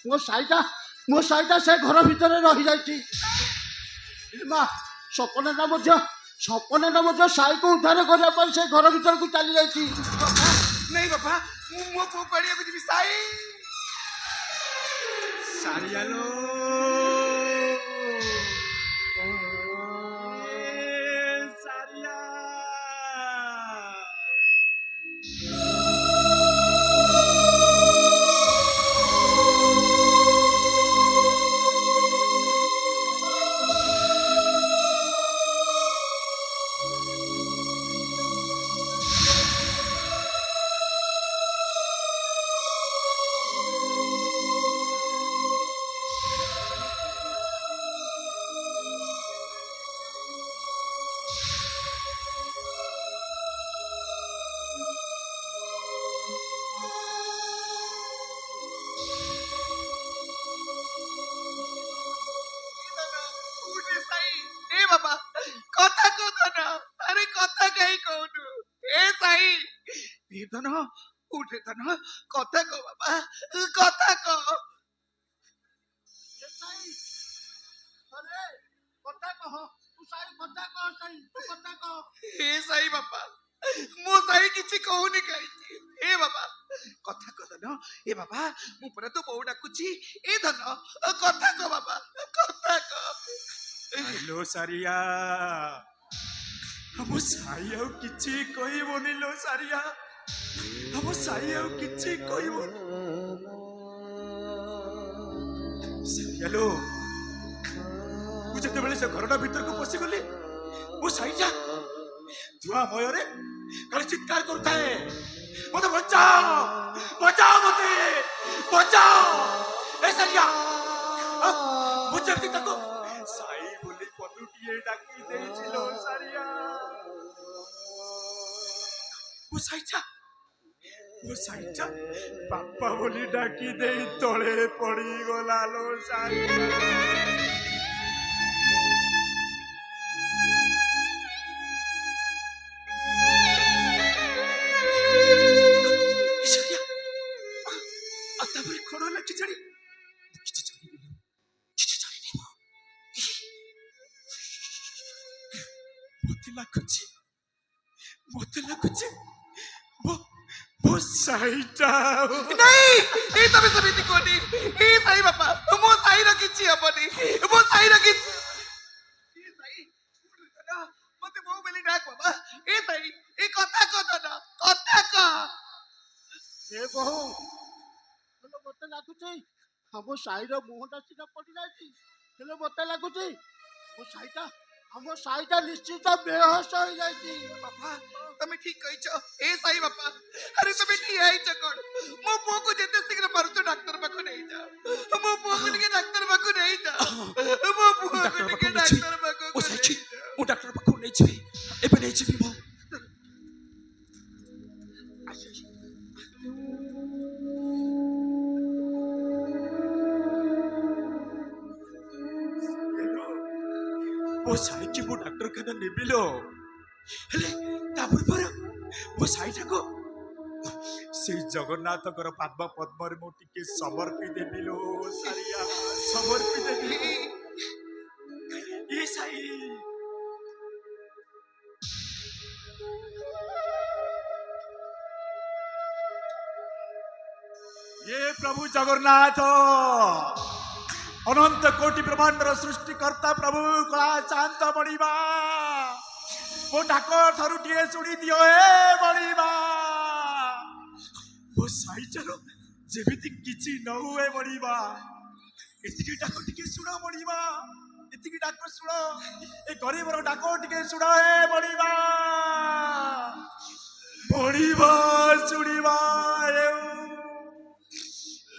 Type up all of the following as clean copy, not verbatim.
ମୋ ସାଇଟା ସେ ଘର ଭିତରେ ରହିଯାଇଛି। ମା ସପନଟା ମଧ୍ୟ ସାଇକୁ ଉଦ୍ଧାର କରିବା ପାଇଁ ସେ ଘର ଭିତରକୁ ଚାଲି ଯାଇଛି। ନାଇଁ ବାପା, ମୁଁ ମୋ ପୁଅ କାଢିବାକୁ ଯିବି। ସାଇ ସାରିଆଲୋ ସାରିଆ। धन उठे धन कथा कह बाबा कथा कह हे साई बाबा मो साई किछि कहूनी कहीं हे बाबा कथा कह धन ए बाबा मु परे तो बहु डाकुची ए धन कथा कह बाबा कथा कह। हेलो सारिया हम साई आउ किछि कहबोनी लो सारिया हम साई आउ किछि कहबोनी सारिया लो मु जते बेले से घरडा भीतर को पसी गली वो साईजा धुआ भୟରେ काली चित्कार करता है मते बचाओ बचाओ मते बचाओ ए सारिया मुझे भी तको साई बोली पटुटिए डाकी दे छिलो सारिया वो साईचा पापा बोली डाकी दे तळे पड़ी गला लो सारिया। मत लगुची वो साईटा नहीं ए तबे समिति कोनी ए साई बाबा मो साई र किछि हबनी मो साई र किछि ए साई मते बहु बेली डाक बाबा ए साई ए कथा कथा ना कथा का ए बहु हेलो मते लागुची हम साईर मुहटा सिना पड़ी जाई हेलो मते लागुची हम साईटा निश्चित बेहोश हो जाई। बाबा तमे ठीक कहि छ ए साई बाबा अरे तमे ठीक है छ कोन मो पो को जेते शीघ्र पारुछ डॉक्टर पाखो नहीं जा मो पो को के डॉक्टर पाखो नहीं जा मो पो को के डॉक्टर पाखो ओ साई ओ डॉक्टर पाखो नहीं छी एबे नहीं छी भो वो साई की वो डॉक्टर खाना नेबिलो हेले तापर पर वो साई ठाको से जगन्नाथ कर पाद पद्म रे मो टिके समर्पी देबिलो सारिया समर्पी देबी ये साई ये प्रभु जगन्नाथ अनंत कोटि ब्रह्मांडर सृष्टिकर्ता प्रभु कला शांत बणिबा वो ठाकुर थारु टिए सुनी दियो हे बणिबा वो साई चलो जेबिति किछि न हुए बणिबा एतिकी ठाकुर टिके सुनो बणिबा एतिकी ठाकुर सुनो ए गरीब रो ठाकुर टिके सुनो हे बणिबा बणिबा सुनिबा ए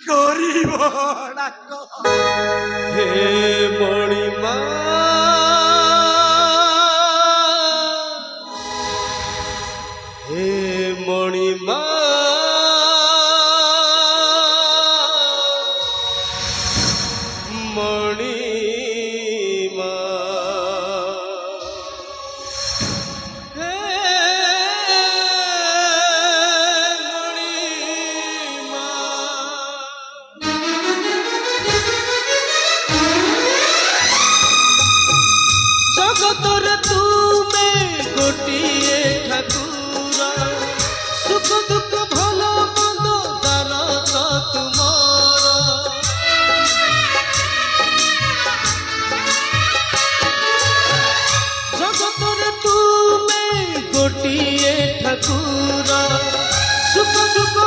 गरीब ठाकुर हे मणिमा हे मणिमा मणिमा हे मणिमा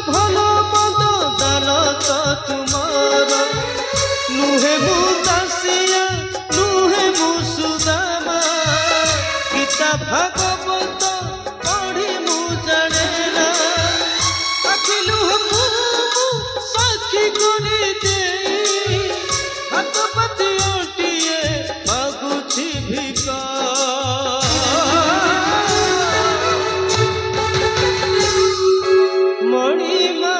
ଭଲ ମନ୍ଦ ଦାନ ତ ତୁମର ନୁହେଁ ମୁଁ ଦାସିଆ ନୁହେଁ ମୁଁ ସୁଦାମା ଗୀତା ଭାଗବତ ପଢ଼ି ମୁଁ ଜାଣେ ନା ଆଖି ଲୁହକୁ ମୁଁ ସାକ୍ଷୀ କରି ଦେଇ ହାତ ପାତି ଓଟିଏ ମାଗୁଛି ଭିକ ମଣିମା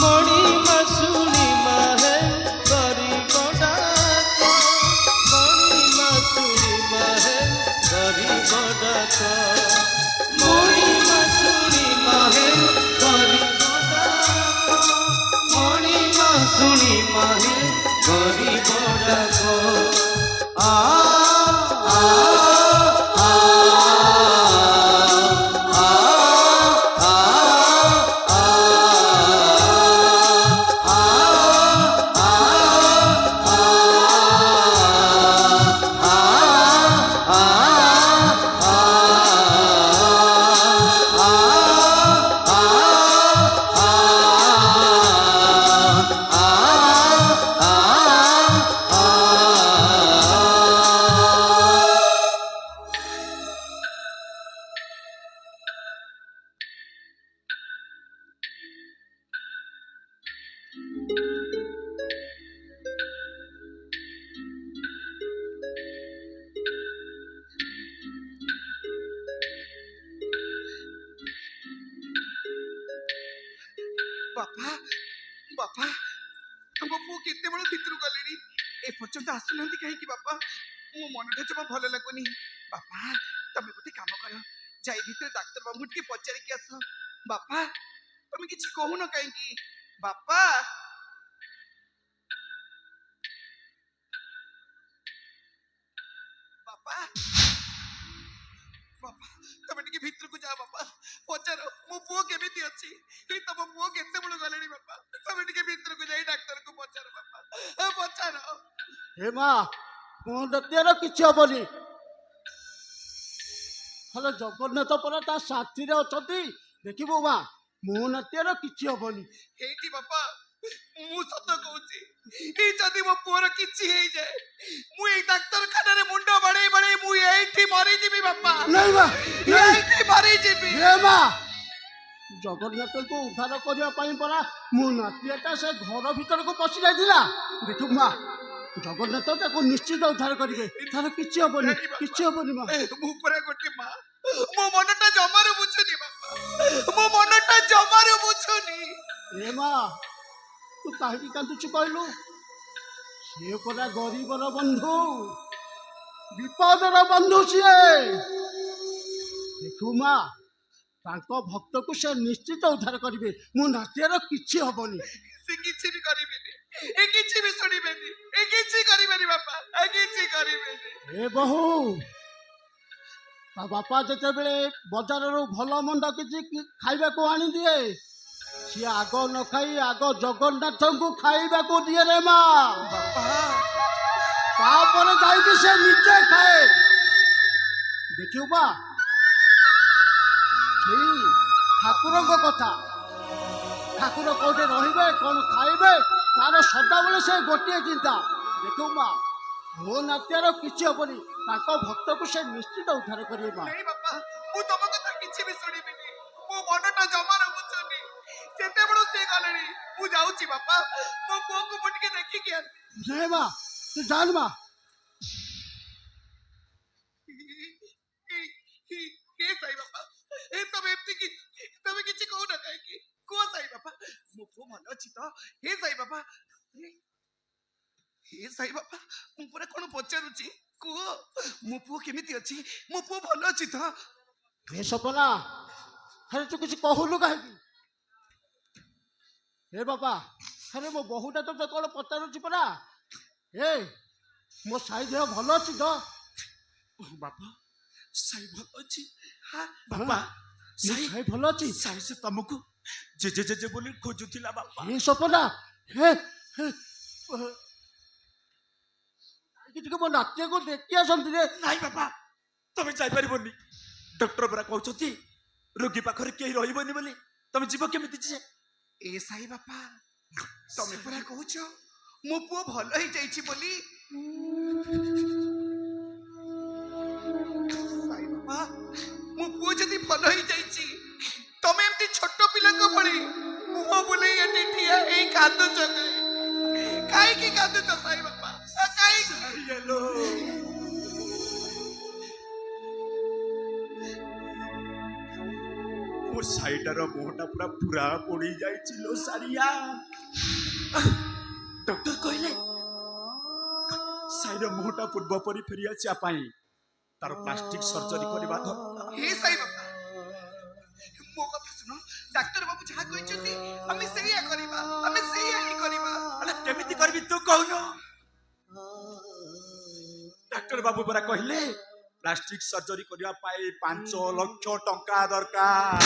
ମଣିମା ଶୁଣିମା ହେ ଗରିବ ଡାକ ମଣିମା ଶୁଣିମା ହେ ଗରିବ ଡାକ ମଣିମା ଶୁଣିମା ହେ ଗରିବ ଡାକ ମଣିମା ଶୁଣିମା ହେ ଗରିବ ଡାକ ଆ ବାପା ବାପା ମୋ ପୁଅ କେତେବେଳ ଭିତରୁ ଗଲେଣି ଏପର୍ଯ୍ୟନ୍ତ ଆସୁନାହାନ୍ତି କାହିଁକି ବାପା ମୋ ମନଟା ଜମା ଭଲ ଲାଗୁନି ବାପା ତମେ ଗୋଟେ କାମ କର ଯାଇ ଭିତରେ ଡାକ୍ତର ବାବୁଙ୍କୁ ଟିକେ ପଚାରିକି ଆସ ବାପା ତମେ କିଛି କହୁନ କାହିଁକି ବାପା ବାପା ବାପା ତମେ ଟିକେ ଭିତରକୁ ଯାଅ ବାପା ପଚାର ମୋ ପୁଅ କେମିତି ଅଛି ତମ ପୁଅ କେତେବେଳୁ ଗଲେଣି ବାପା ତମେ ଟିକେ ଭିତରକୁ ଯାଇ ଡାକ୍ତରକୁ ପଚାର ବାପା ପଚାର ହେ ମା ମୋ ନତିଆର କିଛି ହବନି ହେଲେ ଜଗନ୍ନାଥ ପରା ତା ସାଥିରେ ଅଛନ୍ତି ଦେଖିବୁ ମା ମୋ ନତିଆର କିଛି ହବନି ହେଇଠି ବାପା ମୁଁ ସତ କହୁଛି ଏଇ ଯଦି ମୋ ପୁଅର କିଛି ହେଇଯାଏ ମୁଁ ଏଇ ଡାକ୍ତରଖାନାରେ ମୁଣ୍ଡ ବାଡେଇ ବାଡେଇ ମୁଁ ଏଇଠି ମରିଯିବି ବାପା ନାଇଁ ମା ଏଇଠି ମରିଯିବି ହେ ମା ଜଗନ୍ନାଥଙ୍କୁ ଉଦ୍ଧାର କରିବା ପାଇଁ ପରା ମୋ ନାତିଆଟା ସେ ଘର ଭିତରକୁ ପଶି ଯାଇଥିଲା ଦେଖିବୁ ମା ଜଗନ୍ନାଥ ତାକୁ ନିଶ୍ଚିତ ଉଦ୍ଧାର କରିବେ ତାର କିଛି ହବନି ମା ମୁଁ ପୁରା ଗୋଟେ ମା ମୋ ମନଟା ଜମାରୁ ବୁଝୁନି ବାପା ମୋ ମନଟା ଜମାରୁ ବୁଝୁନି ଏ ମା ତୁ କାହିଁକି କାନ୍ଦୁଛୁ କହିଲୁ ସିଏ ପରା ଗରିବର ବନ୍ଧୁ ବିପଦର ବନ୍ଧୁ ସିଏ ଦେଖିବୁ ମା ତାଙ୍କ ଭକ୍ତକୁ ସେ ନିଶ୍ଚିତ ଉଦ୍ଧାର କରିବେ ମୋ ନାତିଆର କିଛି ହବନି ସେ କିଛି ବି କରିବେନି ଏ କିଛି ବି ଶୁଣିବେନି ଏ କିଛି କରିବେନି ବାପା ଏ କିଛି କରିବେନି ଏ ବୋହୁ ତା ବାପା ଯେତେବେଳେ ବଜାରରୁ ଭଲ ମନ୍ଦ କିଛି ଖାଇବାକୁ ଆଣିଦିଏ ସିଏ ଆଗ ନ ଖାଇ ଆଗ ଜଗନ୍ନାଥଙ୍କୁ ଖାଇବାକୁ ଦିଏ ରେ ମା ତାପରେ ଯାଇକି ସେ ନିଜେ ଖାଏ ଦେଖିବୁ ମା ସେଇ ଠାକୁରଙ୍କ କଥା ଠାକୁର କୋଉଠି ରହିବେ କଣ ଖାଇବେ ତାର ସଦାବେଳେ ସେ ଗୋଟିଏ ଚିନ୍ତା ଦେଖିବୁ ମା ମୋ ନାତିଆର କିଛି ହବନି ତାଙ୍କ ଭକ୍ତକୁ ସେ ନିଶ୍ଚିତ ଉଦ୍ଧାର କରିବେ ମା ନାଇଁ ବାପା ମୁଁ ତମ କଥା କିଛି ବି ଶୁଣିବିନି ମୋ ମନଟା ଜମାରୁ ବୁଝୁନି ସେତେବେଳୁ ସେ ଗଲେଣି ମୁଁ ଯାଉଛି ବାପା ମୋ ପୁଅକୁ ମୁଁ ଟିକେ ଦେଖିକି ଆସି ନାଇଁ ମା ତୁ ଜାଣ ମା ହେ ସାଇ ବାପା ତମେ ଏମିତି ତମେ କିଛି କହୁନ କାହିଁକି କୁହ ସାଇ ବାପା ମୋ ପୁଅ ଭଲ ଅଛି ତ ହେ ସାଇ ବାପା ହେ ସାଇ ବାପା ମୁଁ ପୁରା କଣ ପଚାରୁଛି କୁହ ମୋ ପୁଅ କେମିତି ଅଛି ମୋ ପୁଅ ଭଲ ଅଛି ତ ହେ ସପନା ଆରେ ତୁ କିଛି କହୁନୁ କାହିଁକି ହେ ବାପା ଆରେ ମୋ ବୋହୁଟା ତତେ କଣ ପଚାରୁଛି ପରା ଏ ମୋ ସାଇ ଦେହ ଭଲ ଅଛି ତ ବାପା ସାଇ ଭଲ ଅଛି ବାପା ସାଇ ଭଲ ଅଛି ସାଇ ସେ ତମକୁ ଜେଜେ ଜେଜେ ବୋଲି ଖୋଜୁଥିଲା ବାପା ହେ ସପନା ହେ ଟିକେ ମୋ ନାତିକୁ ଦେଖି ଆସନ୍ତି ରେ ନାଇଁ ବାପା ତମେ ଯାଇପାରିବନି ଡକ୍ଟର ପରା କହୁଛନ୍ତି ରୋଗୀ ପାଖରେ କେହି ରହିବନି ବୋଲି ତମେ ଯିବ କେମିତି ଯେ? ଏ ସାଇ ବାପା ତମେ ପରା କହୁଛ ମୋ ପୁଅ ଭଲ ହେଇଯାଇଛି ବୋଲି। ସାଇ ବାପା ମୋ ପୁଅ ଯଦି ଭଲ ହେଇଯାଇଛି ତମେ ଏମିତି ଛୋଟ ପିଲାଙ୍କ ଭଳି ମୁହଁ ବୁଲେଇ ଏଠି ଠିଆ ହେଇ କାନ୍ଦୁଛ କାହିଁକି କାନ୍ଦୁଛ ସାଇ ବାପା କାହିଁକି? ସାରିଆଲୋ, ମୋ ସାଇଟାର ମୁହଁଟା ପୁରା ପୁରା ପୋଡି ଯାଇଛି ଲୋ ସାରିଆ। ଡକ୍ଟର କହିଲେ ସାଇର ମୁହଁଟା ପୂର୍ବ ପରି ଫେରି ଆସିବା ପାଇଁ ତାର ପ୍ଲାଷ୍ଟିକ ସର୍ଜରୀ କରିବା ଦରକାର। ହେ ସାଇ ବାପା ମୋ କଥା ଶୁଣ, ଡାକ୍ତର ବାବୁ ଯାହା କହିଛନ୍ତି ଆମେ ସେଇଆ କରିବା, ଆମେ ସେଇଆ ହିଁ କରିବା। ଆରେ କେମିତି କରିବି ତୁ କହୁନୁ? ଡାକ୍ତର ବାବୁ ପରା କହିଲେ ପ୍ଲାଷ୍ଟିକ ସର୍ଜରୀ କରିବା ପାଇଁ 5 ଲକ୍ଷ ଟଙ୍କା ଦରକାର।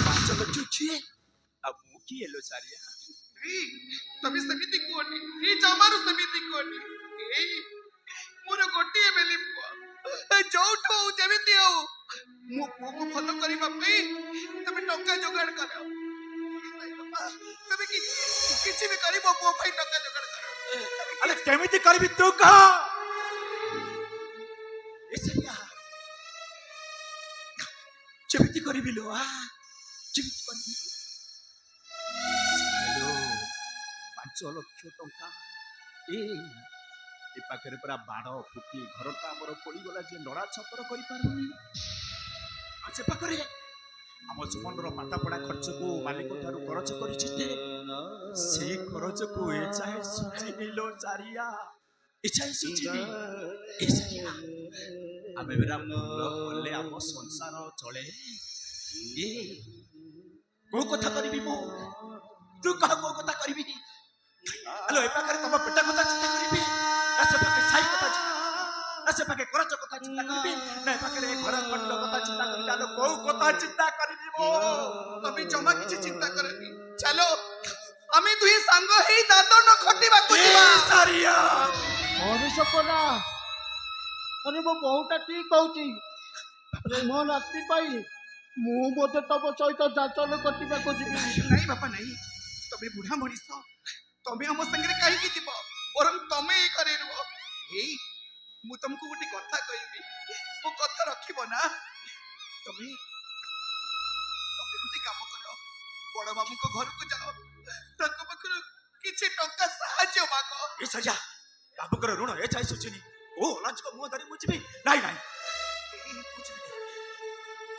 5 ଲକ୍ଷ କିଏ? ଆଉ ମୁଁ କିଏ ଲୋ ସାରିଆ? ତମେ ସେମିତି କୁହନି, ଜମାରୁ ସେମିତି କୁହନି। ଏଇ ମୋର ଗୋଟିଏ ବେଲି ପୁଅ, ଯୋଉଠୁ ହଉ ଯେମିତି ହଉ ମୋ ପୁଅକୁ ଭଲ କରିବା ପାଇଁ ତମେ ଟଙ୍କା ଯୋଗାଡ଼ କର। ତମେ କିଛି ବି କରି ମୋ ପୁଅ ପାଇଁ ଟଙ୍କା ଯୋଗାଡ଼ କର। ଆରେ କେମିତି କରିବି ତୁ କହ? ଏ ସାରିଆ କେମିତି କରିବି ଲୋ? କେମିତି କରିବି? 5 ଲକ୍ଷ ଟଙ୍କା ଏ ପାଖରେ ପୁରା ବାଡ଼ ଫୁଟି ଘରଟା ଆମର ପଡ଼ିଗଲା ଯେ ନଡ଼ା ଛପର କରିପାରୁନି। ଆଉ ସେ ପାଖରେ ଆମ ସୁମନର ପାଠପଢ଼ା ଖର୍ଚ୍ଚକୁ ମାଲିକ ଠାରୁ କରଜ କରିଛି ଯେ ସେଇ ଖରଚକୁ ଏ ଯାଏ ସୁଝିନି ଲୋ ସାରିଆ, ଏ ଯାଏ ସୁଝିନି। ଏ ସାରିଆ ଆମେ ବେରା ଭଲ କଲେ ଆମ ସଂସାର ଚଳେ। ଏ କୋଉ କଥା କରିବି ମୁଁ? ତୁ କହ କୋଉ କଥା କରିବି? ଆଲୋ ଏ ପାଖରେ ତମ ପେଟ କଥା ଚିନ୍ତା କରିବି, ନା ସେ ପାଖେ ସାଇ କଥା ଚିନ୍ତା କରିବି, ନା ସେ ପାଖେ ଖରଚ କଥା ଚିନ୍ତା କରିବି, ନା ଏ ପାଖରେ ଘର ଖଣ୍ଡ କଥା ଚିନ୍ତା କରିବି? ଆଲୋ କୋଉ କଥା ଚିନ୍ତା କରିବି ମୁଁ? ତମେ ଜମା କିଛି ଚିନ୍ତା କରନି, ଚାଲ ଆମେ ଦୁଇ ସାଙ୍ଗ ହେଇ ଦାଦନ ଖଟିବାକୁ ଯିବା। ସାରିଆ ହରିଶପନା, ଆରେ ମୋ ବୋଉଟା ଠିକ କହୁଛି। ପ୍ରେମ ରାତି ପାଇଁ ମୁଁ ମଧ୍ୟ ତମ ସହିତ ଯାଚନ କଟିବାକୁ ଯିବି। ନାଇଁ ବାପା ନାଇଁ, ତମେ ବୁଢା ମଣିଷ, ତମେ ଆମ ସାଙ୍ଗରେ କାହିଁକି ଯିବ? ବରଂ ତମେ ଏ ଘରେ ରୁହ। ଏଇ ମୁଁ ତମକୁ ଗୋଟେ କଥା କହିବି, ମୋ କଥା ରଖିବ ନା? ତମେ ଗୋଟେ କାମ କର, ବଡ ବାବୁଙ୍କ ଘରକୁ ଯାଅ, ତାଙ୍କ ପାଖରୁ କିଛି ଟଙ୍କା ସାହାଯ୍ୟ ମାଗ। ଏ ସାରିଆ ବାବୁଙ୍କର ଋଣ ଏ ଯାଏ ସୁଝିନି। ଓ ଲାଜକ ମୁହଁ ଧରି ମୁଁ ଯିବି? ନାଇଁ ନାଇଁ,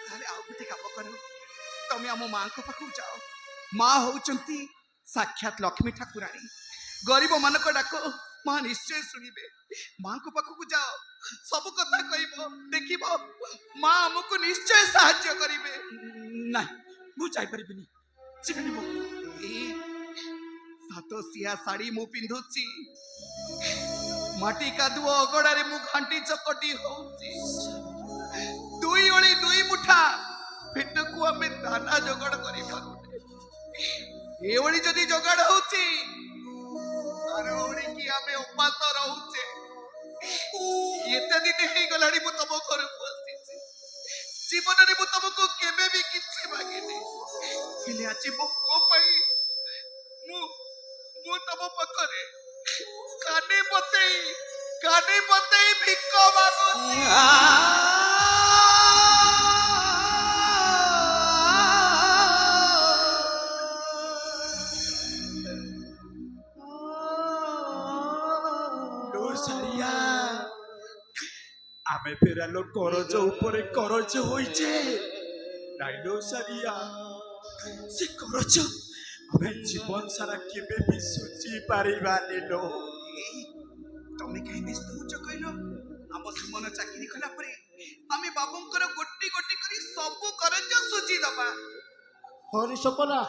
ତାହେଲେ ଆଉ ଗୋଟେ କାମ କର, ତମେ ଆମ ମାଙ୍କ ପାଖକୁ ଯାଅ। ମା ହଉଛନ୍ତି ସାକ୍ଷାତ ଲକ୍ଷ୍ମୀ ଠାକୁରାଣୀ। ଗରିବ ମାନଙ୍କ ଡାକ ମା ନିଶ୍ଚୟ ଶୁଣିବେ। ମାଙ୍କ ପାଖକୁ ଯାଅ, ସବୁ କଥା କହିବ, ଦେଖିବ ମା ଆମକୁ ନିଶ୍ଚୟ ସାହାଯ୍ୟ କରିବେ। ନାଇଁ ମୁଁ ଯାଇପାରିବିନି, ଯିବିନି ମୁଁ। ସାତସିଆ ଶାଢୀ ମୁଁ ପିନ୍ଧୁଛି, ମାଟି କାଦୁଅ ଅଗଡାରେ ମୁଁ ଘାଣ୍ଟି ଚକଟି ହଉଛି, 2 ଓଳି 2 ମୁଠା ପେଟକୁ ଆମେ ଦାନା ଯୋଗାଡ଼ କରିପାରୁନେ। ଏ ଓଳି ଯଦି ଯୋଗାଡ଼ ହଉଛି, ଆର ଓଳିକି ଆମେ ଉପାସ ରହୁଛେ। ଏତେ ଦିନ ହେଇଗଲାଣି ମୁଁ ତମ ଘରକୁ ଆସିଛି, ଜୀବନରେ ମୁଁ ତମକୁ କେବେ ବି କିଛି ମାଗିନି, ହେଲେ ଆଜି ମୋ ପୁଅ ପାଇଁ ମୁଁ ତମ ପାଖରେ କାନେ ପତେଇ ଭିକ ମାଗୁଛି। ସାରିଆ ଆମେ ଫେରାলো କରଜ ଉପରେ କରଜ ହୋଇଛେ। ନାଇଁ ଲୋ ସାରିଆ, ସେ କରଜ ଆମେ ଜୀବନ ସାରା କେବେ ବି ସୁଝି ପାରିବାନି ଲୋ। ତମେ କାହିଁ ବ୍ୟସ୍ତ ହଉଛ କହିଲ? ଆମ ସୁମନ ଚାକିରି କଲା ପରେ ଆମେ ବାବୁଙ୍କର ଗୋଟି ଗୋଟି କରି ସବୁ କରଜ ସୁଝି ଦବା। ହରିଶପନା,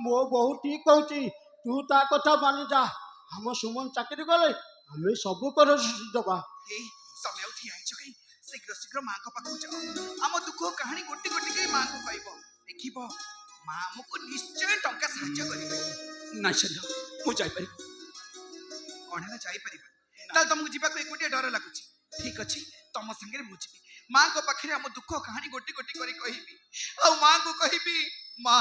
ମୋ ବୋଉ ଠିକ କହୁଛି, ତୁ ତା କଥା ମାନି ଯା। ଆମ ସୁମନ ଚାକିରି କଲେ ଆମେ ସବୁ କର ଦବା। ତମେ ଆଉ ଠିଆ ହେଇଛ କାହିଁ? ଶୀଘ୍ର ମାଙ୍କ ପାଖକୁ ଯାଅ, ଆମ ଦୁଃଖ କାହାଣୀ ଗୋଟି ଗୋଟି କରି ମାଙ୍କୁ କହିବ, ଦେଖିବ ମା ଆମକୁ ନିଶ୍ଚୟ ଟଙ୍କା ସାହାଯ୍ୟ କରିବେ। ନାଇଁ ସାରିଆ ମୁଁ ଯାଇପାରିବି। କଣ ହେଲା ଯାଇପାରିବ? ତାହେଲେ ତମକୁ ଯିବାକୁ ଏକୁଟିଆ ଡର ଲାଗୁଛି? ଠିକ ଅଛି, ତମ ସାଙ୍ଗରେ ମୁଁ ଯିବି। ମାଙ୍କ ପାଖରେ ଆମ ଦୁଃଖ କାହାଣୀ ଗୋଟି ଗୋଟି କରି କହିବି ଆଉ ମାଙ୍କୁ କହିବି ମା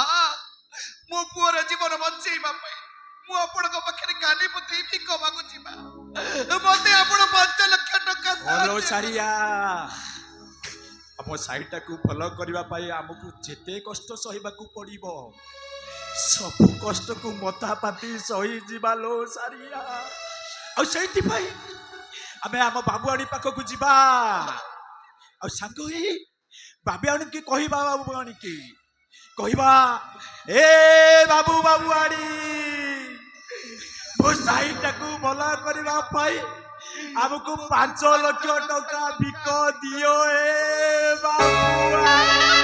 ମୋ ପୁଅର ଜୀବନ ବଞ୍ଚେଇବା ପାଇଁ ମୁଁ ଆପଣଙ୍କ ପାଖରେ କାନି ପତେଇ ଭିକ ମାଗୁଛି ମା ମତେ ଆପଣ 5 ଲକ୍ଷ ଟଙ୍କା ହଲୋ ସାହାଯ୍ୟ ସାରିଆ ଆମ ସାଇଟାକୁ ଭଲ କରିବା ପାଇଁ ଆମକୁ ଯେତେ କଷ୍ଟ ସହିବାକୁ ପଡିବ ସବୁ କଷ୍ଟକୁ ମଥା ପାତି ସହିଯିବା ଲୋ ସାରିଆ ଆଉ ସେଇଥିପାଇଁ ଆମେ ଆମ ବାବୁଆଣୀ ପାଖକୁ ଯିବା ଆଉ ସାଙ୍ଗ ହେଇ ବାବୁଆଣୀକି କହିବା ବାବୁଆଣୀକି କହିବା ଏ ବାବୁଆଣୀ ମୋ ସାଇଟାକୁ ଭଲ କରିବା ପାଇଁ ଆମକୁ 5 ଲକ୍ଷ ଟଙ୍କା ଭିକ ଦିଅ ଏ ବାବୁଆଣୀ।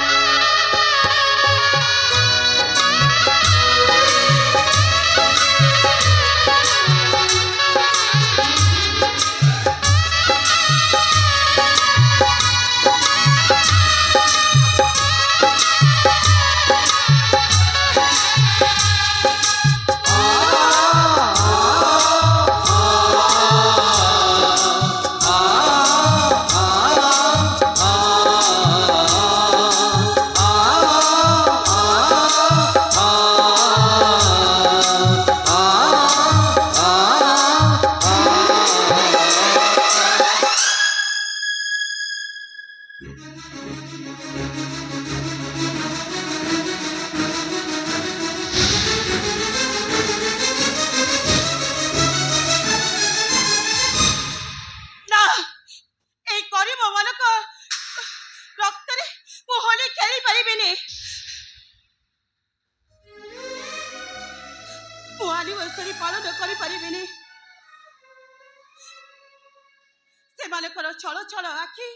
छल छल आखि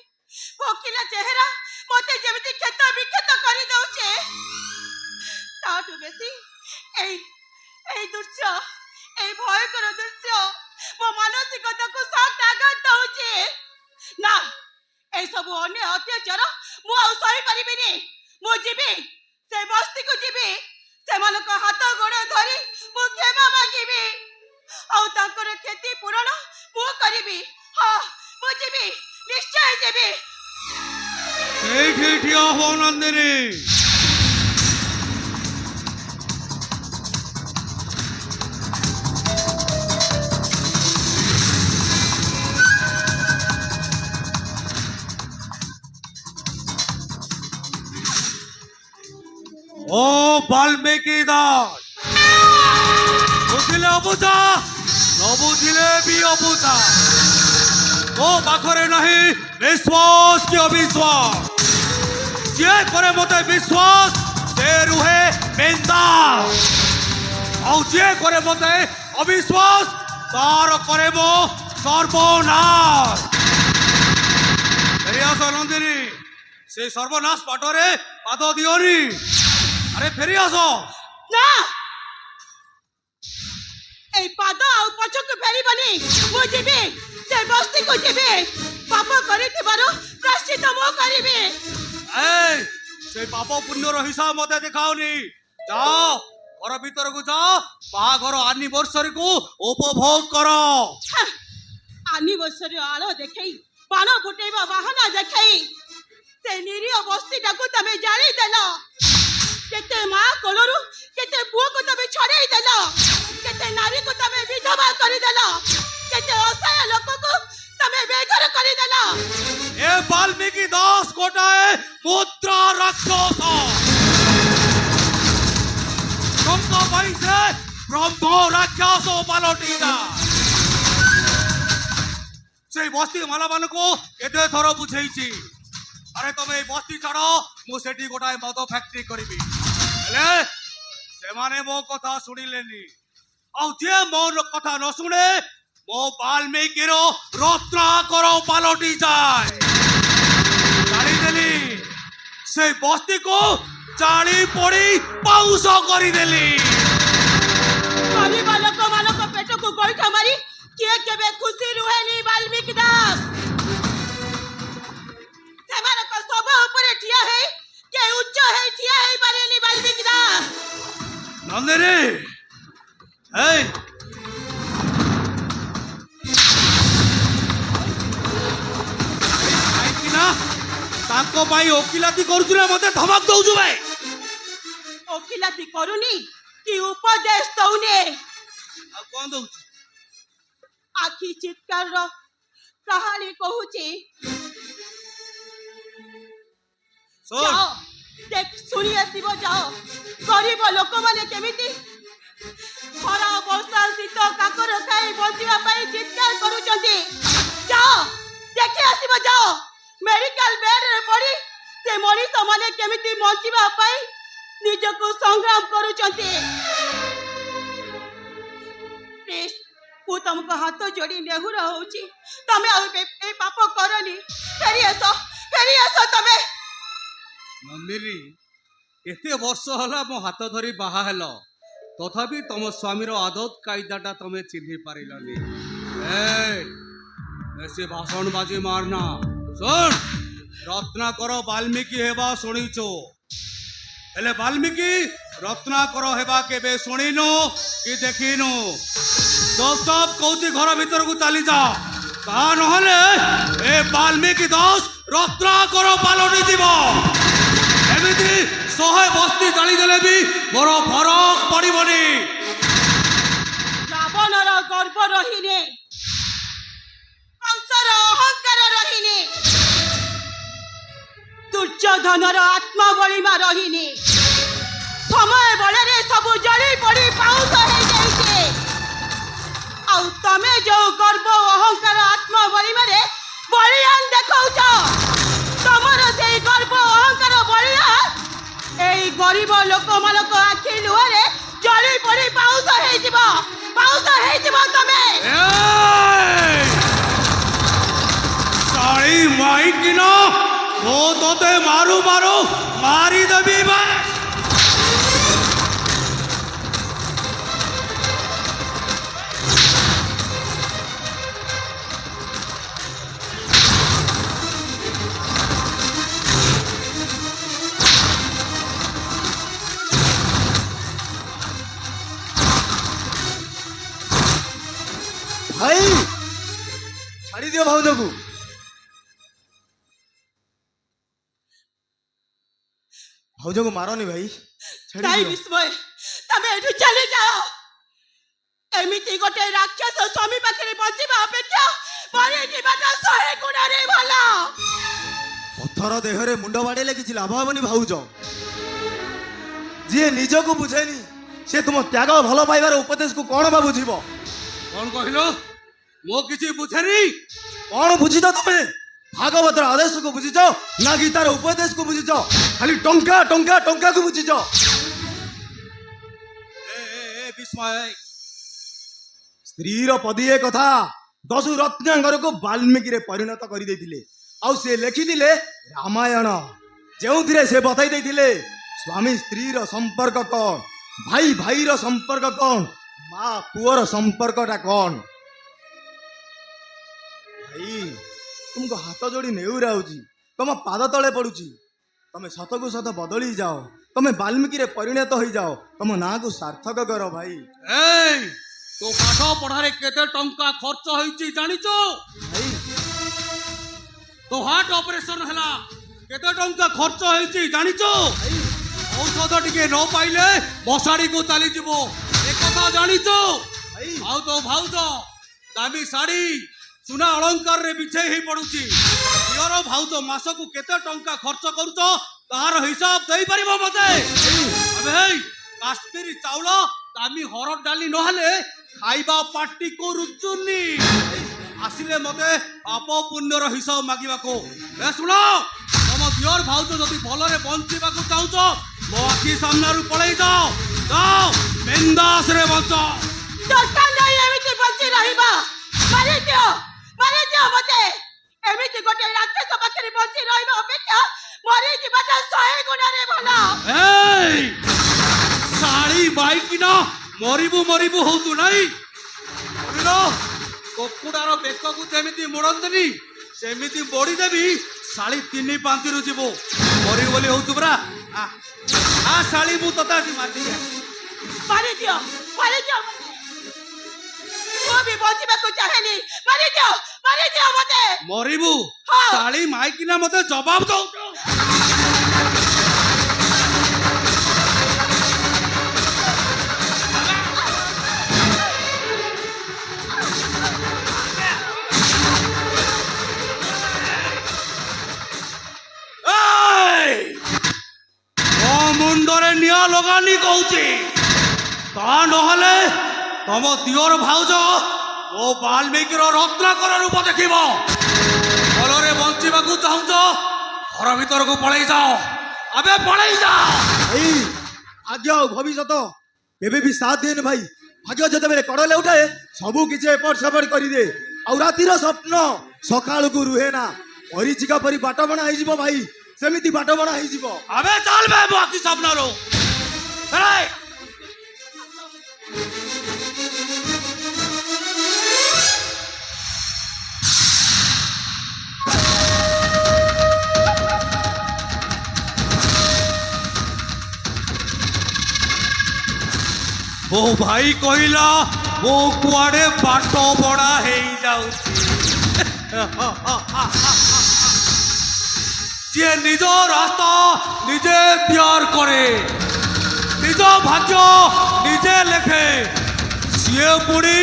भोकिला चेहरा मते जेमिति खेत विखेत करि दउचे ताटु बेसी ए दृश्य ए भयकर दृश्य मो मानसिकता को साथ आघात दउचे ना ए सब अन्य अत्याचार मु आ सही परिबिनी मु जीबी से बस्ती को जीबी से मानक हाथ गोड़ धरी मु क्षमा मागिबी आ ताकर खेती पूरण मु करिबी हां मु जीबी निश्चय जीबी এইଠି ଠିଆ ହୁଅ ନନ୍ଦିନୀ। ओ वाल्मीकि दास बुझिले अबुझा न बुझिले भी अबुझा ओ पाखरे नहीं विश्वास की अविश्वास जे करे मते विश्वास से रुहे बिंदास और जे करे मते अविश्वास तार करे मो सर्वनाश। फेरी आसो नंदिनी से सर्वनाश पाटरे पाद दियोनी अरे फेरी आसो ना ए पाद आ पछक फेरी बनी मु जीबी से बस्ती को जीबी पाप करे थिबारो प्रायश्चित मो करिबी ए से पाप पुण्यर हिसाब मते दिखाओनी जाओ घर भीतर को जाओ बाहाघर एनिवर्सरी को उपभोग करो। एनिवर्सरी आलो देखई बाण फुटेबा बाहाना देखई से निरीह बस्ती टाको तमे जाली देलो केते मां कोलरु केते पुओ को तमे छड़ेई देलो केते नारी को तमे विधवा करि देलो केते असहाय लोक को तमे बेघर करि देलो। ए वाल्मीकि दास गोटाए मुद्रा राक्षस तुमको भाई से ब्रह्म राक्षस पालटी जा से बस्ती माला मान को एते थर बुझेइची अरे तुम ए बस्ती छाड़ो मु सेठी गोटाए मद फैक्ट्री करिबी हेले से माने मो कथा सुनिलेनी आ जे मोर कथा न सुने मो वाल्मीकि रो रत्नाकर पालटी जाए जानी देली से बस्ती को जाली पड़ी पाउस करी देली गरीब लोक मानक पेट को गोइठा मारी किए केबे खुशी रुहेनी वाल्मीकि दास सेमानक सब ऊपर ठिया है के उच्च है ठिया है पारेनी वाल्मीकि दास। नंदिनी ए ତାଙ୍କ ପାଇଁ ଓକିଲାତି କରୁଛୁ ନା ମତେ ଧମକ ଦଉଛୁ ଭାଇ? ଓକିଲାତି କରୁନି କି ଉପଦେଶ ଦଉନି, ଆଉ କଣ ଦଉଛୁ? ଆଖି ଚିତ୍କାରର କାହାଣୀ କହୁଛି। ଶୁଣ, ଯାଅ ଶୁଣି ଆସିବ, ଯାଅ ଗରିବ ଲୋକମାନେ କେମିତି ଖରା ବର୍ଷା ଶୀତ କାକର ଖାଇ ବଞ୍ଚିବା ପାଇଁ ଚିତ୍କାର କରୁଛନ୍ତି। ଯାଅ ଦେଖି ଆସିବ, ଯାଅ ମେଡିକାଲ ବେଡରେ ପଡି ସେ ମଣିଷ ମାନେ କେମିତି ବଞ୍ଚିବା ପାଇଁ ନିଜକୁ ସଂଗ୍ରାମ କରୁଛନ୍ତି। ପ୍ଲିଜ, ମୁଁ ତମକୁ ହାତ ଯୋଡି ନେହୁର ହଉଛି, ତମେ ଆଉ ଏ ପାପ କରନି। ଫେରି ଆସ ତମେ। ନନ୍ଦିନୀ, ଏତେ ବର୍ଷ ହେଲା ମୋ ହାତ ଧରି ବାହା ହେଲ, ତଥାପି ତମ ସ୍ୱାମୀର ଆଦତ କାଇଦାଟା ତମେ ଚିହ୍ନି ପାରିଲନି। ବେଶୀ ଭାଷଣ ବାଜି ମାରନା। ଶୁଣ, ରତ୍ନାକର ବାଲ୍ମୀକି ହେବା ଶୁଣିଛୁ, ହେଲେ ବାଲ୍ମୀକି ରତ୍ନାକର ହେବା କେବେ ଶୁଣିନୁ କି ଦେଖିନୁ। ଚୁପଚାପ କହୁଛି ଘର ଭିତରକୁ ଚାଲି ଯା, ତା ନହେଲେ ଏ ବାଲ୍ମୀକି ଦାସ ରତ୍ନାକର ପାଲଟି ଯିବ। ଏମିତି 100 ବସ୍ତି ଜାଳିଦେଲେ ବି ମୋର ଫରକ ପଡିବନି। ରାବଣର ଗର୍ବ ରହିନି, କଂସର ଅହଙ୍କାର ରହିନି, ଦୁର୍ଯ୍ୟୋଧନର ଆତ୍ମବଳିମା ରହିନି। ସମୟ ବଳରେ ସବୁ ଜଳି ପଡି ପାଉଁଶ ହେଇଯାଇଛି। ଆଉ ତମେ ଯୋଉ ଗର୍ବ ଅହଙ୍କାର ଆତ୍ମବଳିମାରେ ବଳିୟାନ ଦେଖାଉଛ, ତମର ସେଇ ଗର୍ବ ଅହଙ୍କାର ବଳିୟାନ ଏଇ ଗରିବ ଲୋକମାନଙ୍କ ଆଖି ଲୁହରେ ଜଳି ପଡି ପାଉଁଶ ହେଇଯିବ ତମେ। ଶାଳି ମାଇକିନ, ମୁଁ ତତେ ମାରୁ ମାରୁ ମାରିଦେବି ବା। ଭାଇ ଛାଡ଼ିଦିଅ ଭାଉଜକୁ। ଭାଉଜକୁ ମାରନି ଭାଇ, କାଇଁ ଛାଡ଼ିଦିଅ। ବିସ୍ମୟ, ତମେ ଏଠୁ ଚାଲି ଯାଅ। ଏମିତି ଗୋଟେ ରାକ୍ଷସ ସ୍ୱାମୀ ପାଖରେ ବଞ୍ଚିବା ଅପେକ୍ଷା ମରି ଯିବାଟା 100 ଗୁଣରେ ଭଲ। ପଥର ଦେହରେ ମୁଣ୍ଡ ବାଡ଼େଇଲେ କିଛି ଲାଭ ହବନି ଭାଉଜ। ଯିଏ ନିଜକୁ ବୁଝେନି ସେ ତୁମ ତ୍ୟାଗ ଭଲ ପାଇବାର ଉପଦେଶକୁ କଣ ବା ବୁଝିବ? କଣ କହିଲ? ମୁଁ କିଛି ବୁଝେନି। କଣ ବୁଝିଛ ତମେ? ଭାଗବତର ଆଦେଶକୁ ବୁଝିଛ ନା ଗୀତାର ଉପଦେଶକୁ ବୁଝିଛ? ଖାଲି ଟଙ୍କା ଟଙ୍କା ଟଙ୍କାକୁ ବୁଝିଛ। ବିସ୍ମୟ, ସ୍ତ୍ରୀର ପଦିଏ କଥା 10 ରତ୍ନାକରକୁ ବାଲ୍ମୀକିରେ ପରିଣତ କରିଦେଇଥିଲେ। ଆଉ ସେ ଲେଖିଥିଲେ ରାମାୟଣ, ଯେଉଁଥିରେ ସେ ବତାଇ ଦେଇଥିଲେ ସ୍ୱାମୀ ସ୍ତ୍ରୀର ସମ୍ପର୍କ କଣ, ଭାଇ ଭାଇର ସମ୍ପର୍କ କଣ, ମା ପୁଅର ସମ୍ପର୍କଟା କଣ। ଭାଇ, ତୁମକୁ ହାତ ଯୋଡ଼ି ନେଉରାଉଛି, ତମ ପାଦ ତଳେ ପଡୁଛି, ତମେ ସତକୁ ସତ ବଦଳି ଯାଅ, ତମେ ବାଲ୍ମୀକିରେ ପରିଣତ ହେଇଯାଅ, ତମ ନାଁକୁ ସାର୍ଥକ କର ଭାଇ। ତୋ ପାଠ ପଢାରେ କେତେ ଟଙ୍କା ଖର୍ଚ୍ଚ ହେଇଛି ଜାଣିଛୁ? ଭାଇ ତୋ ହାର୍ଟ ଅପରେସନ ହେଲା, କେତେ ଟଙ୍କା ଖର୍ଚ୍ଚ ହେଇଛି ଜାଣିଛୁ? ଔଷଧ ଟିକେ ନ ପାଇଲେ ମଶାଣିକୁ ଚାଲିଯିବ, ଏ କଥା ଜାଣିଛୁ? ଭାଇ ଆଉ ତୋ ଭାଉଜ ଦାମୀ ଶାଢୀ ସୁନା ଅଳଙ୍କାରରେ ବିଛେଇ ହେଇ ପଡୁଛି। ଝିଅର ଭାଉଜ ମାସକୁ କେତେ ଟଙ୍କା ଖର୍ଚ୍ଚ କରୁଛ ତାହାର ହିସାବ ଦେଇପାରିବ ମତେ? ଆବେ କାଶ୍ମୀରୀ ଚାଉଳ ଦାମୀ ହରଡ଼ ଡାଲି ନହେଲେ ଖାଇବା ପାଟିକୁ ରୁଚୁନି। ଆସିଲେ ମତେ ପାପ ପୁଣ୍ୟର ହିସାବ ମାଗିବାକୁ। ଶୁଣ, ତମ ଦିଅର ଭାଉଜ ଯଦି ଭଲରେ ବଞ୍ଚିବାକୁ ଚାହୁଁଛ ମୋ ଆଖି ସାମ୍ନାରୁ ପଳେଇ ଯାଅ, ବିନ୍ଦାସରେ ବଞ୍ଚ। ଦରକାର ନାହିଁ ଏମିତି ବଞ୍ଚି ରହିବା। ମାରିଦିଅ ମତେ। ଏମିତି ଗୋଟେ ରାକ୍ଷସ ପାଖରେ ବଞ୍ଚି ରହିବା ଅପେକ୍ଷା ମରି ଯିବାଟା 100 ଗୁଣରେ ଭଲ। ଶାଳି ବାଇକିନା ମରିବୁ ମରିବୁ ହଉଛୁ ନାଇଁ? କୁକୁଡ଼ାର ବେକକୁ ଯେମିତି ମୋଡନ୍ତିନି ସେମିତି ମୋଡିଦେବି, ଶାଳି 3-5ରୁ ଯିବୁ। ମରିବୁ ବୋଲି ହଉଛୁ ପରା। ଶାଳି, ମୁଁ ତତେ ଆସି ମାରିଦିଏ। ମାରିଦିଅ। ମୁଁ ବି ବଞ୍ଚିବାକୁ ଚାହେଁନି। ମାରିଦିଅ ମତେ। ମରିବୁ ହଁ। ଶାଳି ମାଇକିନା ମତେ ଜବାବ ଦଉଛୁ। ଏଇ! ମୋ ମୁଣ୍ଡରେ ନିଆଁ ଲଗାନି କହୁଛି। ତା ନହେଲେ ତମ ଦିଅର ଭାଉଜ ମୋ ବାଲ୍ମୀକିର ରତ୍ନାକର ରୂପ ଦେଖିବ। ଭଲରେ ବଞ୍ଚିବାକୁ ଚାହୁଁଛ ଘର ଭିତରକୁ ପଳେଇ ଯାଅ। ଆବେ ପଳେଇ ଯାଅ। ଭାଇ ଭାଗ୍ୟ ଆଉ ଭବିଷ୍ୟତ କେବେ ବି ସାଥ ଦିଏନି ଭାଇ। ଭାଗ୍ୟ ଯେତେବେଳେ କଡ଼ରେ ଉଠାଏ ସବୁ କିଛି ଏପଟ ସେପଟ କରିଦିଏ। ଆଉ ରାତିର ସ୍ୱପ୍ନ ସକାଳକୁ ରୁହେ ନା। ପରିଚିକା ପରି ବାଟ ବଣା ହେଇଯିବ ଭାଇ, ସେମିତି ବାଟ ବଣା ହେଇଯିବ। আবে চল বে বাকি স্বপ্নরো এই ও ভাই কইলা ও কুয়াড়ে বাট বড়া হেই যাউছি যে নিজ রাস্তা নিজে তৈয়ার করে নিজ ভাগ্য নিজে লেখে সিয়ে পুড়ি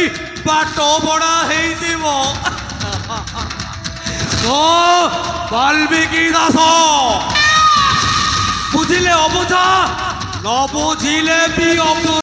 বাট বড়া হেই যাব তো বাল্মীকি দাস বুঝিলে অবুঝা ন বুঝিলে বি অবু